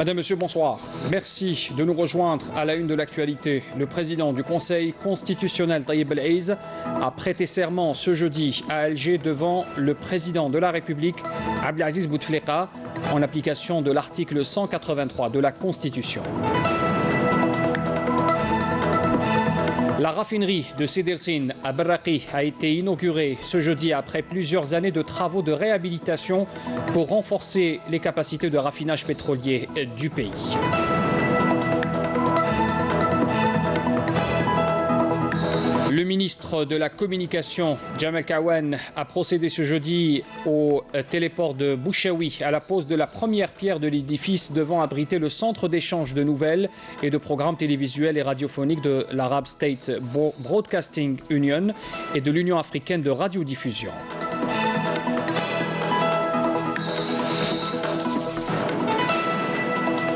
Madame, Monsieur, bonsoir. Merci de nous rejoindre à la une de l'actualité. Le président du Conseil constitutionnel, Taïeb El-Aïz, a prêté serment ce jeudi à Alger devant le président de la République, Abdelaziz Bouteflika, en application de l'article 183 de la Constitution. La raffinerie de Sidi El-Sine à Berraqi a été inaugurée ce jeudi après plusieurs années de travaux de réhabilitation pour renforcer les capacités de raffinage pétrolier du pays. Le ministre de la Communication, Jamal Kawan, a procédé ce jeudi au téléport de Bouchaoui à la pose de la première pierre de l'édifice devant abriter le centre d'échange de nouvelles et de programmes télévisuels et radiophoniques de l'Arab State Broadcasting Union et de l'Union africaine de radiodiffusion.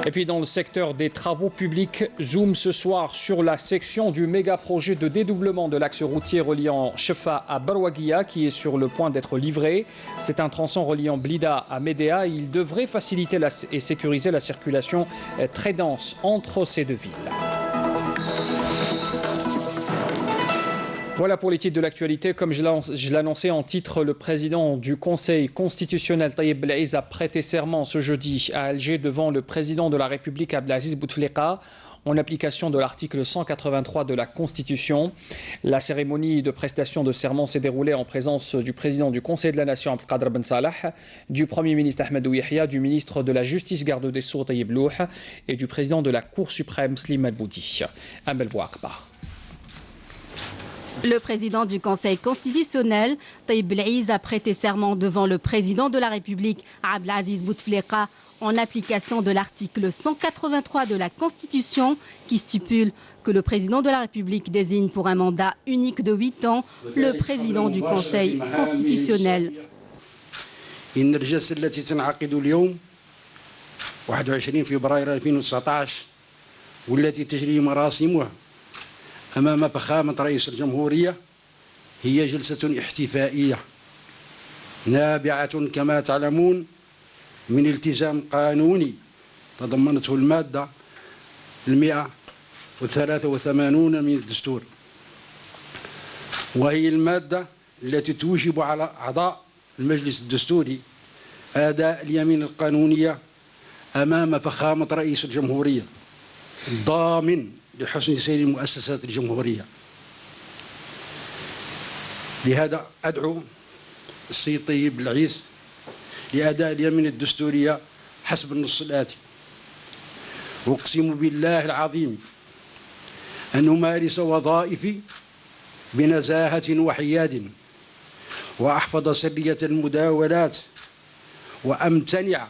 Et puis dans le secteur des travaux publics, zoom ce soir sur la section du méga-projet de dédoublement de l'axe routier reliant Chefa à Barwaguia qui est sur le point d'être livré. C'est un tronçon reliant Blida à Médéa. Il devrait faciliter et sécuriser la circulation très dense entre ces deux villes. Voilà pour les titres de l'actualité. Comme je l'annonçais en titre, le président du Conseil constitutionnel, Taïeb El-Aïz, a prêté serment ce jeudi à Alger devant le président de la République, Abdelaziz Bouteflika, en application de l'article 183 de la Constitution. La cérémonie de prestation de serment s'est déroulée en présence du président du Conseil de la Nation, Abdelkader Ben Salah, du Premier ministre Ahmedou Yahya, du ministre de la Justice, garde des Sceaux, Taïeb Louh, et du président de la Cour suprême, Slim El-Boudi. Amel Bouakbar. Le président du Conseil constitutionnel, Taïeb El-Aïz, a prêté serment devant le président de la République, Abdelaziz Bouteflika, en application de l'article 183 de la Constitution qui stipule que le président de la République désigne pour un mandat unique de 8 ans le président du Conseil constitutionnel. إن الجلسة التي تنعقد اليوم 21 فبراير 2019 والتي تجري مراسمها أمام فخامة رئيس الجمهورية هي جلسة احتفائية نابعة كما تعلمون من التزام قانوني تضمنته المادة 183 من الدستور، وهي المادة التي توجب على أعضاء المجلس الدستوري أداء اليمين القانونية أمام فخامة رئيس الجمهورية الضامن لحسن سير مؤسسات الجمهورية. لهذا أدعو السيد طيب العيس لأداء اليمين الدستورية حسب النص الآتي: أقسم بالله العظيم أن أمارس وظائفي بنزاهة وحياد وأحفظ سرية المداولات وأمتنع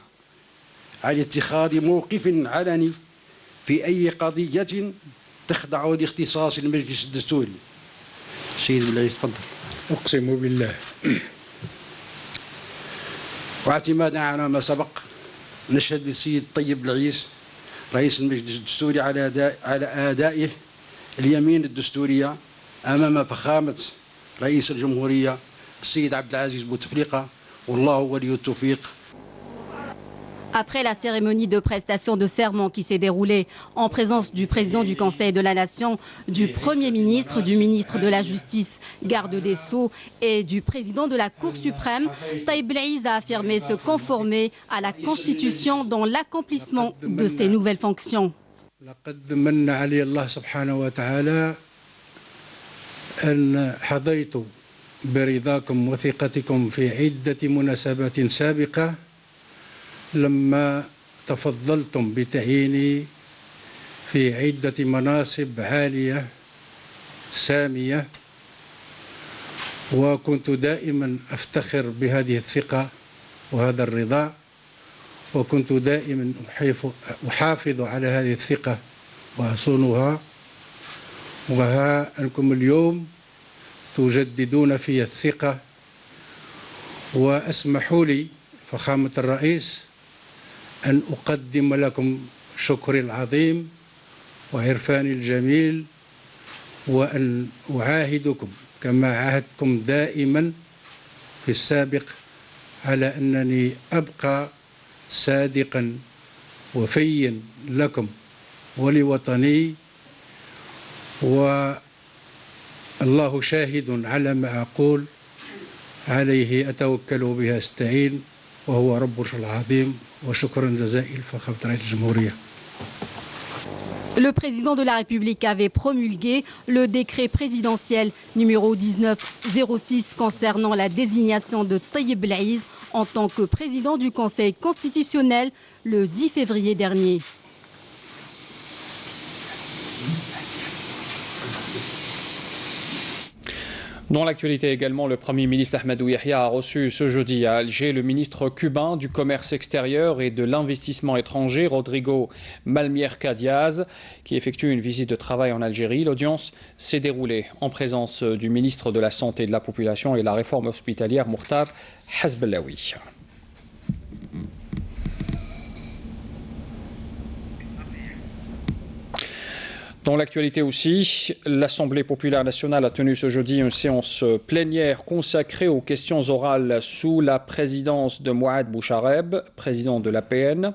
عن اتخاذ موقف علني في أي قضية تخضع لاختصاص المجلس الدستوري. سيد العيس تفضل. أقسم بالله. واعتمادا على ما سبق نشهد للسيد طيب العيس رئيس المجلس الدستوري على أدائه اليمين الدستورية أمام فخامة رئيس الجمهورية السيد عبدالعزيز بوتفليقة والله ولي التوفيق. Après la cérémonie de prestation de serment qui s'est déroulée en présence du président du Conseil de la Nation, du Premier ministre, du ministre de la Justice, garde des Sceaux et du président de la Cour suprême, Taïeb El-Aïz a affirmé se conformer à la Constitution dans l'accomplissement de ses nouvelles fonctions. لقد من علي الله سبحانه وتعالى أن حظيت برضاكم وثقتكم في عدة مناسبات سابقة لما تفضلتم بتعييني في عدة مناصب عالية سامية، وكنت دائما أفتخر بهذه الثقة وهذا الرضا، وكنت دائما أحافظ على هذه الثقة وأصونها، وها أنكم اليوم تجددون في الثقة، وأسمحوا لي فخامة الرئيس أن أقدم لكم شكري العظيم وعرفاني الجميل، وأن أعاهدكم كما عاهدتكم دائما في السابق على أنني أبقى صادقا وفي لكم ولوطني، والله شاهد على ما أقول، عليه أتوكل وبه أستعين، وهو رب العرش العظيم. وشكرا جزائل فخامة رئيس الجمهورية. Le président de la République avait promulgué le décret présidentiel numéro 1906 concernant la désignation de Tayyip Belaiz en tant que président du Conseil constitutionnel le 10 février dernier. Dans l'actualité également, le Premier ministre Ahmadou Yahya a reçu ce jeudi à Alger le ministre cubain du commerce extérieur et de l'investissement étranger, Rodrigo Malmierca Diaz, qui effectue une visite de travail en Algérie. L'audience s'est déroulée en présence du ministre de la Santé et de la Population et de la Réforme hospitalière, Mokhtar Hasbelaoui. Dans l'actualité aussi, l'Assemblée populaire nationale a tenu ce jeudi une séance plénière consacrée aux questions orales sous la présidence de Mouad Bouchareb, président de l'APN.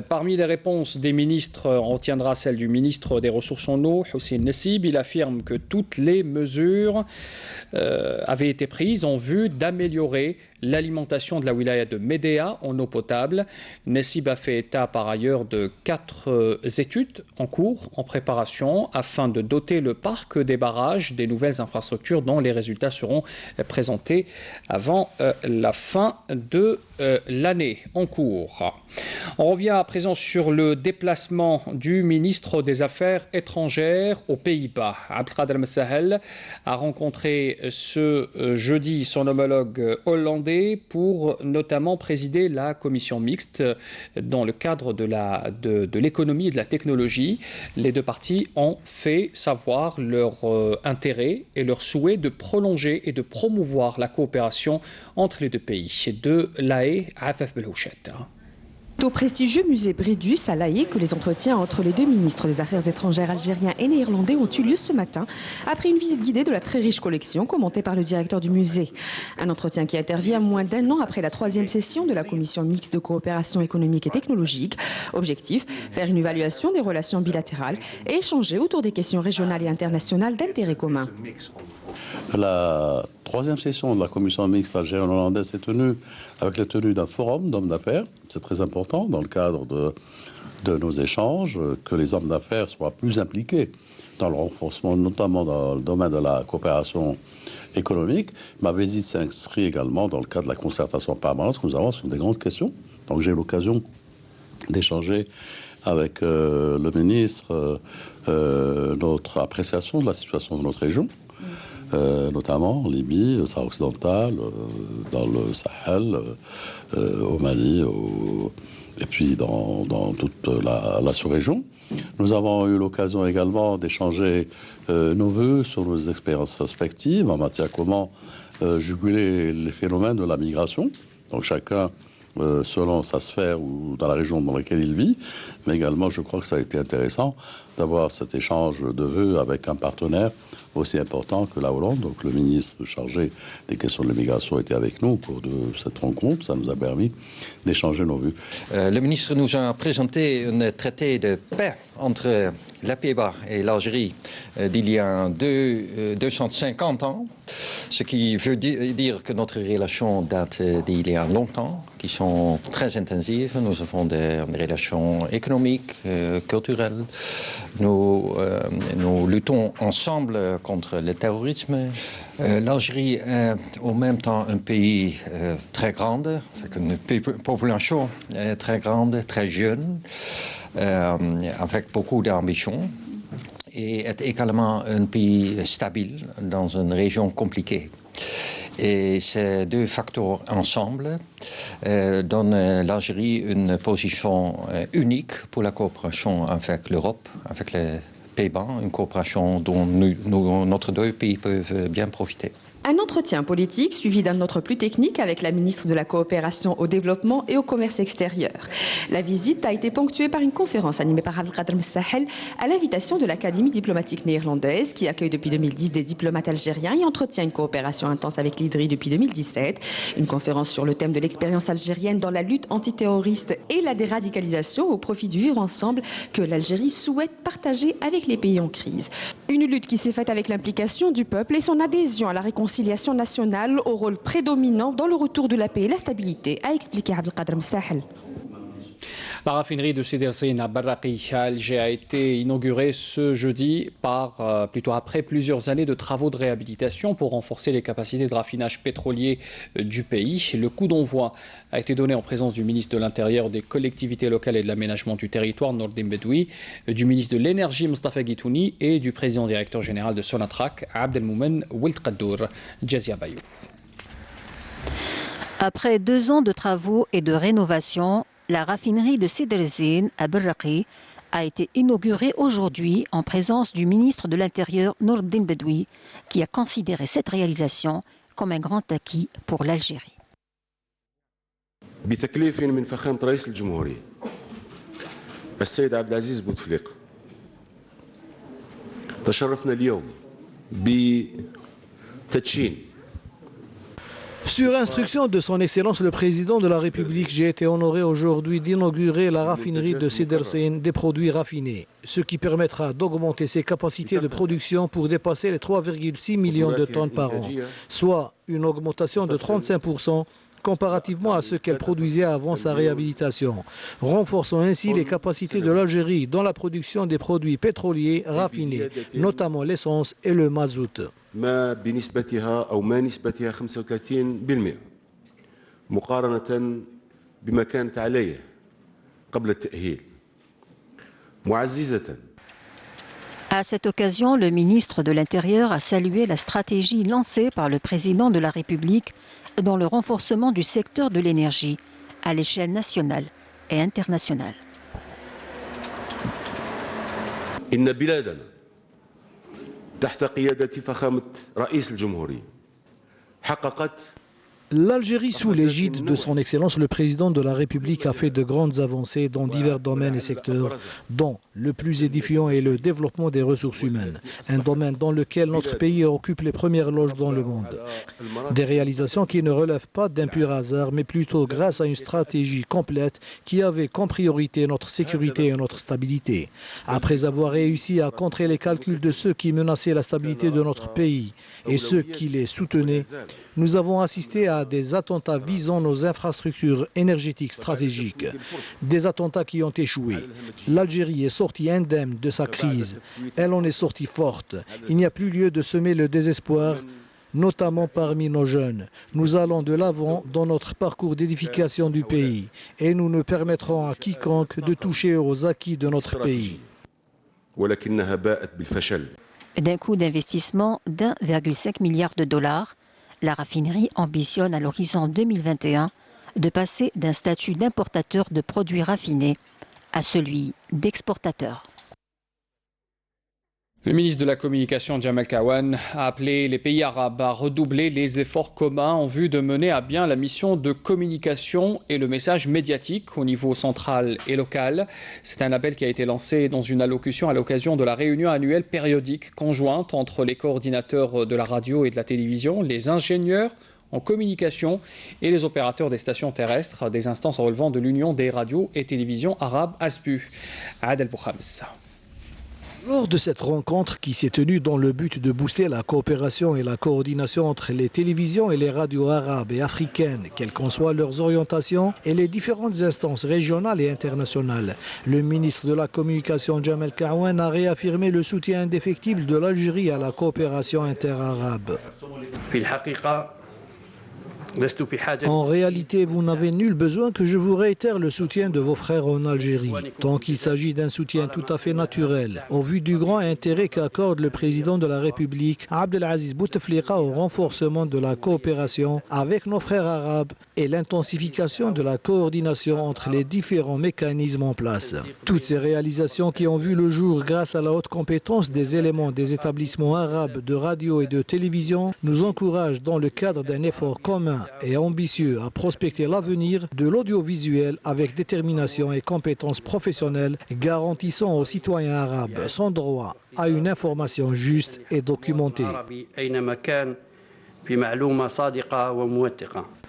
Parmi les réponses des ministres, on retiendra celle du ministre des Ressources en eau, Hussein Nassib. Il affirme que toutes les mesures avaient été prises en vue d'améliorer l'alimentation de la wilaya de Médéa en eau potable. Nassib a fait état par ailleurs de 4 études en cours, en préparation, afin de doter le parc des barrages des nouvelles infrastructures dont les résultats seront présentés avant la fin de l'année en cours. On revient à présent sur le déplacement du ministre des Affaires étrangères aux Pays-Bas. Abdelkader Messahel a rencontré ce jeudi son homologue hollandais pour notamment présider la commission mixte dans le cadre de l'économie et de la technologie. Les deux parties ont fait savoir leur intérêt et leur souhait de prolonger et de promouvoir la coopération entre les deux pays. De La Haye, Afaf Belhouchet. Au prestigieux musée Brédus à La Haye que les entretiens entre les deux ministres des Affaires étrangères algériens et néerlandais ont eu lieu ce matin après une visite guidée de la très riche collection commentée par le directeur du musée. Un entretien qui intervient moins d'1 an après la 3e session de la commission mixte de coopération économique et technologique. Objectif, faire une évaluation des relations bilatérales et échanger autour des questions régionales et internationales d'intérêt commun. La 3e session de la commission mixte algérienne-hollandaise s'est tenue avec la tenue d'un forum d'hommes d'affaires. C'est très important dans le cadre de nos échanges que les hommes d'affaires soient plus impliqués dans le renforcement, notamment dans le domaine de la coopération économique. Ma visite s'inscrit également dans le cadre de la concertation permanente que nous avons sur des grandes questions. Donc j'ai eu l'occasion d'échanger avec le ministre notre appréciation de la situation de notre région. Notamment en Libye, au Sahara occidental, dans le Sahel, au Mali, et puis dans toute la sous-région. Nous avons eu l'occasion également d'échanger nos vœux sur nos expériences respectives en matière comment juguler les phénomènes de la migration. Donc chacun selon sa sphère ou dans la région dans laquelle il vit. Mais également, je crois que ça a été intéressant d'avoir cet échange de vœux avec un partenaire aussi important que la Hollande. Donc le ministre chargé des questions de l'immigration était avec nous au cours de cette rencontre. Ça nous a permis d'échanger nos vues. Le ministre nous a présenté un traité de paix entre les Pays-Bas et l'Algérie d'il y a 250 ans, ce qui veut dire que notre relation date d'il y a longtemps, qui sont très intensives. Nous avons des relations économiques, culturelles. Nous luttons ensemble contre le terrorisme. L'Algérie est en même temps un pays très grand, avec une population très grande, très jeune, avec beaucoup d'ambition, et est également un pays stable dans une région compliquée. Et ces deux facteurs ensemble donnent l'Algérie une position unique pour la coopération avec l'Europe, avec les Pays-Bas, une coopération dont notre deux pays peuvent bien profiter. Un entretien politique suivi d'un autre plus technique avec la ministre de la Coopération au développement et au commerce extérieur. La visite a été ponctuée par une conférence animée par Abdelkader Messahel à l'invitation de l'Académie diplomatique néerlandaise qui accueille depuis 2010 des diplomates algériens et entretient une coopération intense avec l'IDRI depuis 2017. Une conférence sur le thème de l'expérience algérienne dans la lutte antiterroriste et la déradicalisation au profit du vivre ensemble que l'Algérie souhaite partager avec les pays en crise. Une lutte qui s'est faite avec l'implication du peuple et son adhésion à la réconciliation nationale au rôle prédominant dans le retour de la paix et la stabilité, a expliqué Abdelkader Messahel. La raffinerie de Sidi Rzein à Barraqi, à Alger, a été inaugurée ce jeudi plutôt après plusieurs années de travaux de réhabilitation pour renforcer les capacités de raffinage pétrolier du pays. Le coup d'envoi a été donné en présence du ministre de l'Intérieur, des collectivités locales et de l'aménagement du territoire, Nordin Bedoui, du ministre de l'Énergie, Mustafa Guitouni, et du président directeur général de Sonatrach, Abdelmoumen Wild Qaddour. Jazia Bayou. Après 2 ans de travaux et de rénovation, la raffinerie de Sidi Rzein à Barraqi a été inaugurée aujourd'hui en présence du ministre de l'Intérieur Nordin Bedoui, qui a considéré cette réalisation comme un grand acquis pour l'Algérie. بتكليف من فخامة رئيس الجمهورية السيد عبد العزيز بوتفليقة تشرفنا اليوم بتدشين. Sur instruction de son Excellence le Président de la République, j'ai été honoré aujourd'hui d'inaugurer la raffinerie de Sidi Rzein des produits raffinés, ce qui permettra d'augmenter ses capacités de production pour dépasser les 3,6 millions de tonnes par an, soit une augmentation de 35% comparativement à ce qu'elle produisait avant sa réhabilitation, renforçant ainsi les capacités de l'Algérie dans la production des produits pétroliers raffinés, notamment l'essence et le mazout. ما بنسبتها أو ما نسبتها 35% مقارنة بما كانت عليه قبل التأهيل معززة. À cette occasion, le ministre de l'Intérieur a salué la stratégie lancée par le président de la République dans le renforcement du secteur de l'énergie à l'échelle nationale et internationale. إن بلادنا تحت قيادة فخامة رئيس الجمهورية حققت. L'Algérie, sous l'égide de son Excellence le Président de la République, a fait de grandes avancées dans divers domaines et secteurs, dont le plus édifiant est le développement des ressources humaines, un domaine dans lequel notre pays occupe les premières loges dans le monde. Des réalisations qui ne relèvent pas d'un pur hasard, mais plutôt grâce à une stratégie complète qui avait comme priorité notre sécurité et notre stabilité. Après avoir réussi à contrer les calculs de ceux qui menaçaient la stabilité de notre pays et ceux qui les soutenaient, nous avons assisté à des attentats visant nos infrastructures énergétiques stratégiques, des attentats qui ont échoué. L'Algérie est sortie indemne de sa crise, elle en est sortie forte. Il n'y a plus lieu de semer le désespoir, notamment parmi nos jeunes. Nous allons de l'avant dans notre parcours d'édification du pays et nous ne permettrons à quiconque de toucher aux acquis de notre pays. D'un coût d'investissement d'1,5 milliard de dollars, la raffinerie ambitionne à l'horizon 2021 de passer d'un statut d'importateur de produits raffinés à celui d'exportateur. Le ministre de la Communication, Jamal Kawan, a appelé les pays arabes à redoubler les efforts communs en vue de mener à bien la mission de communication et le message médiatique au niveau central et local. C'est un appel qui a été lancé dans une allocution à l'occasion de la réunion annuelle périodique conjointe entre les coordinateurs de la radio et de la télévision, les ingénieurs en communication et les opérateurs des stations terrestres, des instances relevant de l'Union des radios et télévisions arabes ASBU. Adel Boukhams. Lors de cette rencontre qui s'est tenue dans le but de booster la coopération et la coordination entre les télévisions et les radios arabes et africaines, quelles qu'en soient leurs orientations, et les différentes instances régionales et internationales, le ministre de la Communication, Jamal Kawan, a réaffirmé le soutien indéfectible de l'Algérie à la coopération interarabe. En réalité, vous n'avez nul besoin que je vous réitère le soutien de vos frères en Algérie, tant qu'il s'agit d'un soutien tout à fait naturel, au vu du grand intérêt qu'accorde le président de la République, Abdelaziz Bouteflika, au renforcement de la coopération avec nos frères arabes et l'intensification de la coordination entre les différents mécanismes en place. Toutes ces réalisations qui ont vu le jour grâce à la haute compétence des éléments des établissements arabes de radio et de télévision nous encouragent dans le cadre d'un effort commun et ambitieux à prospecter l'avenir de l'audiovisuel avec détermination et compétences professionnelles, garantissant aux citoyens arabes son droit à une information juste et documentée.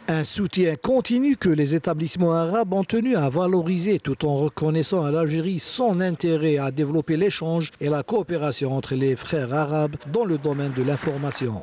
Un soutien continu que les établissements arabes ont tenu à valoriser tout en reconnaissant à l'Algérie son intérêt à développer l'échange et la coopération entre les frères arabes dans le domaine de l'information.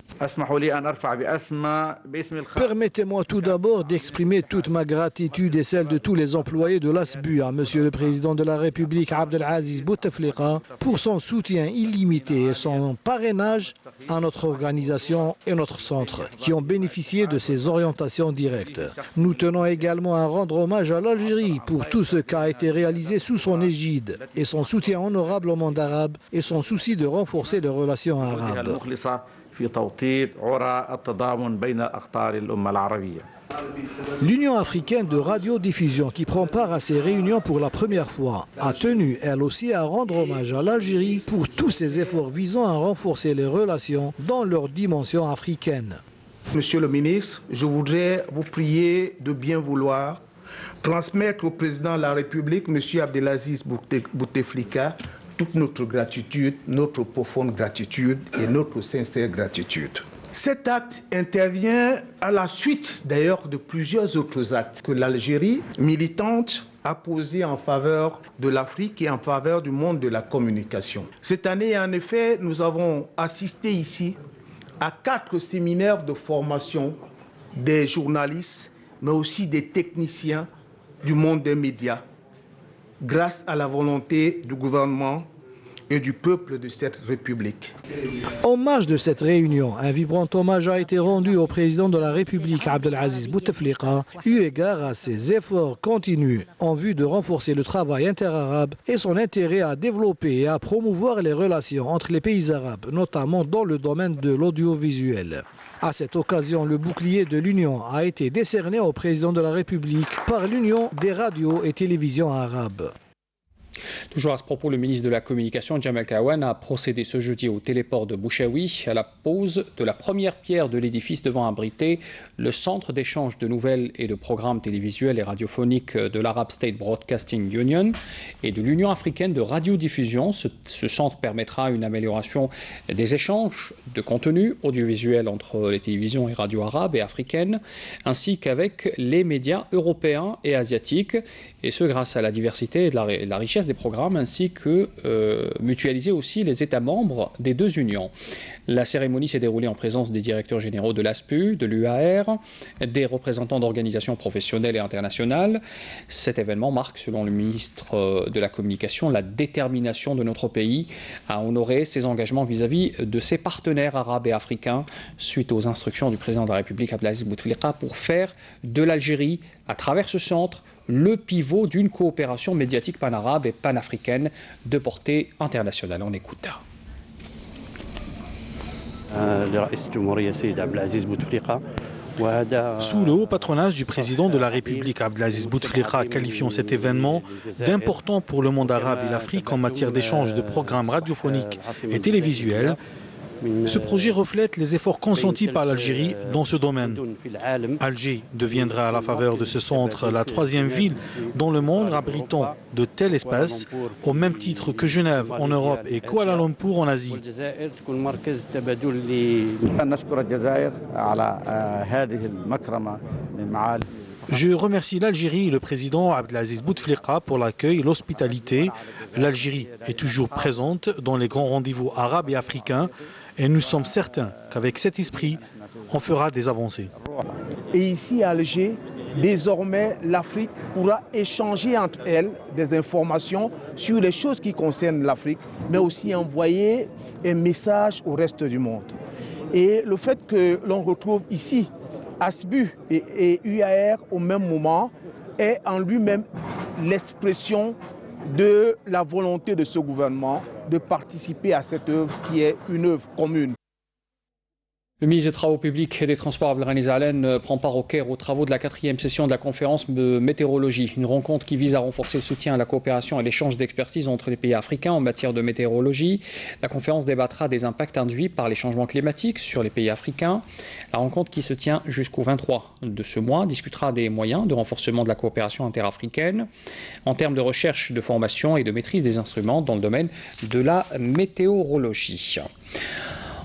Permettez-moi tout d'abord d'exprimer toute ma gratitude et celle de tous les employés de l'ASBU à Monsieur le Président de la République Abdelaziz Bouteflika pour son soutien illimité et son parrainage à notre organisation et notre centre qui ont bénéficié de ces orientations directes. Nous tenons également à rendre hommage à l'Algérie pour tout ce qui a été réalisé sous son égide et son soutien honorable au monde arabe et son souci de renforcer les relations arabes. L'Union africaine de radiodiffusion, qui prend part à ces réunions pour la première fois, a tenu elle aussi à rendre hommage à l'Algérie pour tous ses efforts visant à renforcer les relations dans leur dimension africaine. Monsieur le ministre, je voudrais vous prier de bien vouloir transmettre au président de la République, M. Abdelaziz Bouteflika, toute notre gratitude, notre profonde gratitude et notre sincère gratitude. Cet acte intervient à la suite d'ailleurs de plusieurs autres actes que l'Algérie militante a posés en faveur de l'Afrique et en faveur du monde de la communication. Cette année, en effet, nous avons assisté ici à 4 séminaires de formation des journalistes, mais aussi des techniciens du monde des médias, grâce à la volonté du gouvernement et du peuple de cette République. En marge de cette réunion, un vibrant hommage a été rendu au président de la République Abdelaziz Bouteflika, eu égard à ses efforts continus en vue de renforcer le travail interarabe et son intérêt à développer et à promouvoir les relations entre les pays arabes, notamment dans le domaine de l'audiovisuel. À cette occasion, le bouclier de l'Union a été décerné au président de la République par l'Union des radios et télévisions arabes. Toujours à ce propos, le ministre de la Communication, Jamal Kawan, a procédé ce jeudi au téléport de Bouchaoui à la pose de la première pierre de l'édifice devant abriter le centre d'échange de nouvelles et de programmes télévisuels et radiophoniques de l'Arab State Broadcasting Union et de l'Union africaine de radiodiffusion. Ce centre permettra une amélioration des échanges de contenu audiovisuel entre les télévisions et radios arabes et africaines, ainsi qu'avec les médias européens et asiatiques, et ce grâce à la diversité et la richesse des programmes, ainsi que mutualiser aussi les États membres des deux unions. La cérémonie s'est déroulée en présence des directeurs généraux de l'ASPU, de l'UAR, des représentants d'organisations professionnelles et internationales. Cet événement marque, selon le ministre de la Communication, la détermination de notre pays à honorer ses engagements vis-à-vis de ses partenaires arabes et africains, suite aux instructions du président de la République, Abdelaziz Bouteflika, pour faire de l'Algérie, à travers ce centre, le pivot d'une coopération médiatique panarabe et panafricaine de portée internationale. On écoute. Sous le haut patronage du président de la République Abdelaziz Bouteflika, qualifiant cet événement d'important pour le monde arabe et l'Afrique en matière d'échange de programmes radiophoniques et télévisuels, ce projet reflète les efforts consentis par l'Algérie dans ce domaine. Alger deviendra à la faveur de ce centre la 3e ville dans le monde abritant de tels espaces, au même titre que Genève en Europe et Kuala Lumpur en Asie. Je remercie l'Algérie et le président Abdelaziz Bouteflika pour l'accueil et l'hospitalité. L'Algérie est toujours présente dans les grands rendez-vous arabes et africains et nous sommes certains qu'avec cet esprit, on fera des avancées. Et ici à Alger, désormais, l'Afrique pourra échanger entre elles des informations sur les choses qui concernent l'Afrique, mais aussi envoyer un message au reste du monde. Et le fait que l'on retrouve ici ASBU et UAR au même moment est en lui-même l'expression de la volonté de ce gouvernement de participer à cette œuvre qui est une œuvre commune. Le ministre des Travaux publics et des Transports, Abdelghani Zahlen, prend part au Caire aux travaux de la 4e session de la conférence de météorologie. Une rencontre qui vise à renforcer le soutien à la coopération et l'échange d'expertise entre les pays africains en matière de météorologie. La conférence débattra des impacts induits par les changements climatiques sur les pays africains. La rencontre qui se tient jusqu'au 23 de ce mois discutera des moyens de renforcement de la coopération interafricaine en termes de recherche, de formation et de maîtrise des instruments dans le domaine de la météorologie.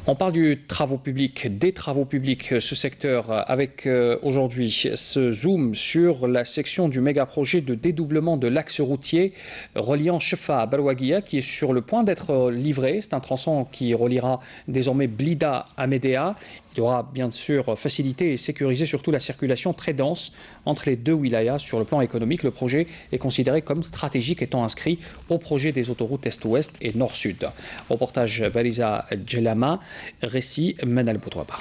On parle des travaux publics, ce secteur, avec aujourd'hui ce zoom sur la section du méga-projet de dédoublement de l'axe routier reliant Chefa à Barwaguia, qui est sur le point d'être livré. C'est un tronçon qui reliera désormais Blida à Médéa. Il devra bien sûr faciliter et sécuriser surtout la circulation très dense entre les deux wilayas. Sur le plan économique, le projet est considéré comme stratégique, étant inscrit au projet des autoroutes Est-Ouest et Nord-Sud. Reportage Baliza Djelama, récit Manal Boutouaba.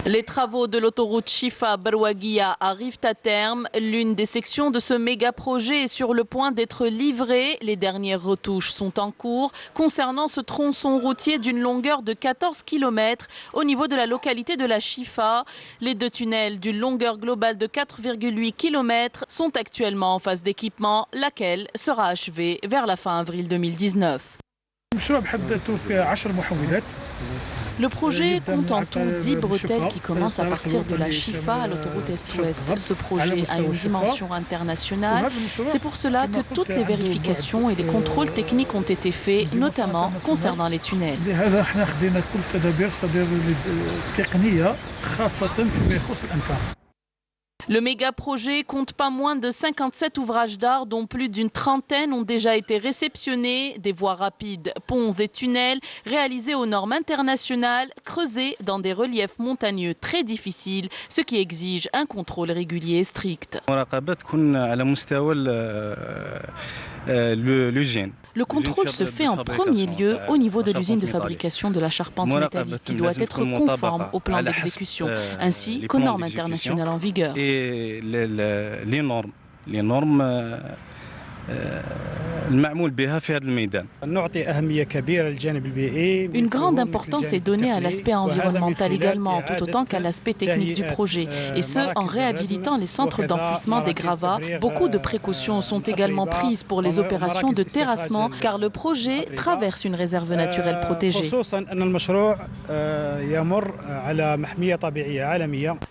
Les travaux de l'autoroute Chifa-Barwaguia arrivent à terme. L'une des sections de ce méga-projet est sur le point d'être livrée. Les dernières retouches sont en cours concernant ce tronçon routier d'une longueur de 14 km au niveau de la localité de la Chifa. Les deux tunnels d'une longueur globale de 4,8 km sont actuellement en phase d'équipement, laquelle sera achevée vers la fin avril 2019. Le projet compte en tout 10 bretelles qui commencent à partir de la Chifa à l'autoroute Est-Ouest. Ce projet a une dimension internationale. C'est pour cela que toutes les vérifications et les contrôles techniques ont été faits, notamment concernant les tunnels. Le méga-projet compte pas moins de 57 ouvrages d'art dont plus d'une trentaine ont déjà été réceptionnés. Des voies rapides, ponts et tunnels réalisés aux normes internationales, creusés dans des reliefs montagneux très difficiles, ce qui exige un contrôle régulier et strict. Le contrôle se fait en premier lieu au niveau de l'usine de fabrication de la charpente métallique qui doit être conforme au plan d'exécution ainsi qu'aux normes internationales en vigueur. Et les normes Une grande importance est donnée à l'aspect environnemental également, tout autant qu'à l'aspect technique du projet. Et ce, en réhabilitant les centres d'enfouissement des gravats. Beaucoup de précautions sont également prises pour les opérations de terrassement, car le projet traverse une réserve naturelle protégée.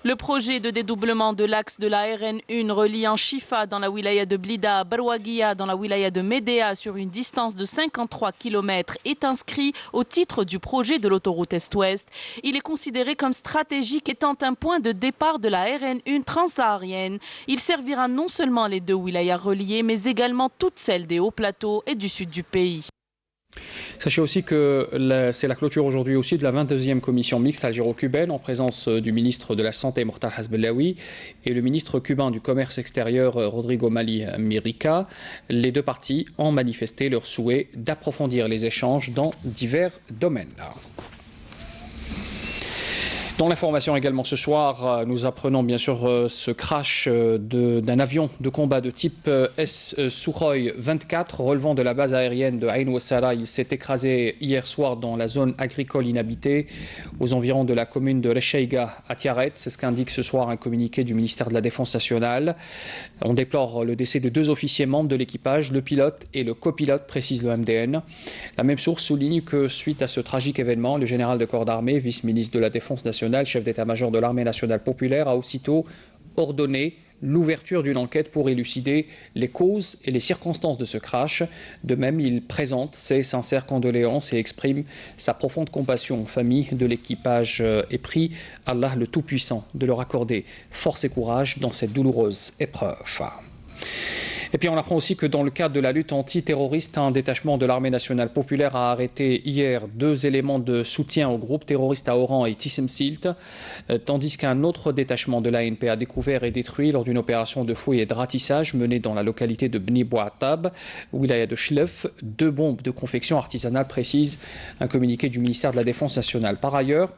Le projet de dédoublement de l'axe de la RN1 reliant Chifa dans la wilaya de Blida à Barwaguia dans la wilaya de Médéa sur une distance de 53 km est inscrit au titre du projet de l'autoroute Est-Ouest. Il est considéré comme stratégique étant un point de départ de la RN1 transsaharienne. Il servira non seulement les deux wilayas reliés mais également toutes celles des hauts plateaux et du sud du pays. Sachez aussi que c'est la clôture aujourd'hui aussi de la 22e commission mixte algéro-cubaine en présence du ministre de la Santé Mortal Hasbellaoui et le ministre cubain du Commerce extérieur Rodrigo Mali Mirica. Les deux parties ont manifesté leur souhait d'approfondir les échanges dans divers domaines. Dans l'information également ce soir, nous apprenons bien sûr ce crash d'un avion de combat de type S-Sukhoi 24 relevant de la base aérienne de Ain Wassara. Il s'est écrasé hier soir dans la zone agricole inhabitée aux environs de la commune de Resheiga à Tiaret. C'est ce qu'indique ce soir un communiqué du ministère de la Défense nationale. On déplore le décès de 2 officiers membres de l'équipage, le pilote et le copilote, précise le MDN. La même source souligne que suite à ce tragique événement, le général de corps d'armée, vice-ministre de la Défense nationale, chef d'état-major de l'armée nationale populaire, a aussitôt ordonné l'ouverture d'une enquête pour élucider les causes et les circonstances de ce crash. De même, il présente ses sincères condoléances et exprime sa profonde compassion aux familles de l'équipage et prie Allah le Tout-Puissant de leur accorder force et courage dans cette douloureuse épreuve. Et puis on apprend aussi que dans le cadre de la lutte antiterroriste, un détachement de l'armée nationale populaire a arrêté hier 2 éléments de soutien au groupe terroriste à Oran et Tissemsilt, tandis qu'un autre détachement de l'ANP a découvert et détruit lors d'une opération de fouille et de ratissage menée dans la localité de Bni Bouatab, wilaya de Chlef, 2 bombes de confection artisanale, précise un communiqué du ministère de la Défense nationale. Par ailleurs,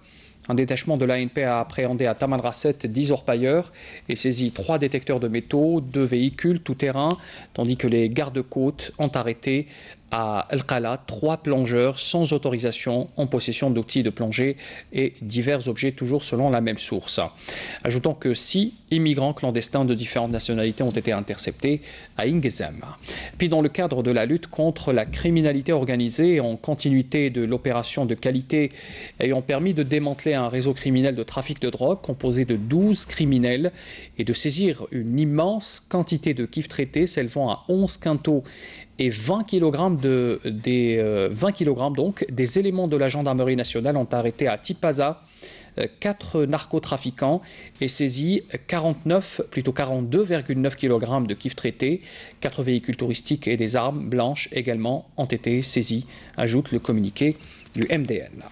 Un détachement de l'ANP a appréhendé à Tamanrasset 10 orpailleurs et saisi 3 détecteurs de métaux, 2 véhicules tout-terrain, tandis que les gardes-côtes ont arrêté à El-Qala 3 plongeurs sans autorisation en possession d'outils de plongée et divers objets toujours selon la même source. Ajoutons que 6 immigrants clandestins de différentes nationalités ont été interceptés à Ingezem. Puis dans le cadre de la lutte contre la criminalité organisée, en continuité de l'opération de qualité ayant permis de démanteler un réseau criminel de trafic de drogue composé de 12 criminels et de saisir une immense quantité de kiff traités s'élevant à 11 quintaux et 20 kg des éléments de la gendarmerie nationale ont arrêté à Tipaza 4 narcotrafiquants et saisi 42,9 kg de kiff traités. 4 véhicules touristiques et des armes blanches également ont été saisis, ajoute le communiqué du MDN.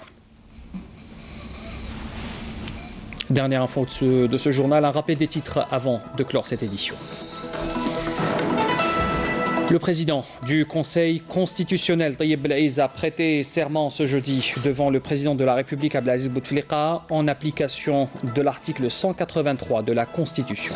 Dernière info de ce journal, un rappel des titres avant de clore cette édition. Le président du Conseil constitutionnel, Tayyip Belaiz, a prêté serment ce jeudi devant le président de la République, Abdelaziz Bouteflika, en application de l'article 183 de la Constitution.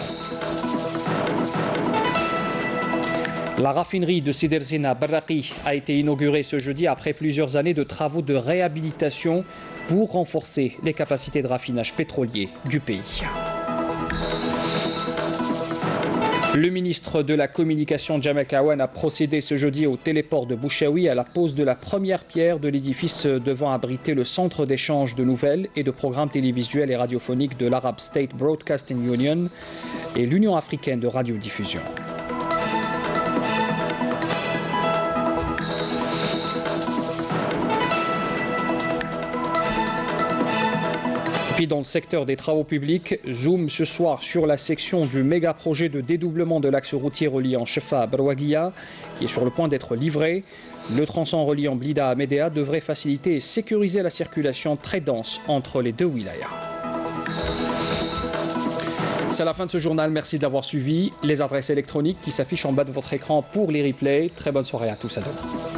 La raffinerie de Sidi Rezine à Barraqi a été inaugurée ce jeudi après plusieurs années de travaux de réhabilitation pour renforcer les capacités de raffinage pétrolier du pays. Le ministre de la Communication, Jamal Kawan, a procédé ce jeudi au téléport de Bouchaoui à la pose de la première pierre de l'édifice devant abriter le centre d'échange de nouvelles et de programmes télévisuels et radiophoniques de l'Arab State Broadcasting Union et l'Union africaine de radiodiffusion. Puis dans le secteur des travaux publics, zoom ce soir sur la section du méga projet de dédoublement de l'axe routier reliant Chefa à Barwaguia, qui est sur le point d'être livré. Le tronçon reliant Blida à Médéa devrait faciliter et sécuriser la circulation très dense entre les deux wilayas. C'est la fin de ce journal, merci d'avoir suivi. Les adresses électroniques qui s'affichent en bas de votre écran pour les replays. Très bonne soirée à tous, à demain.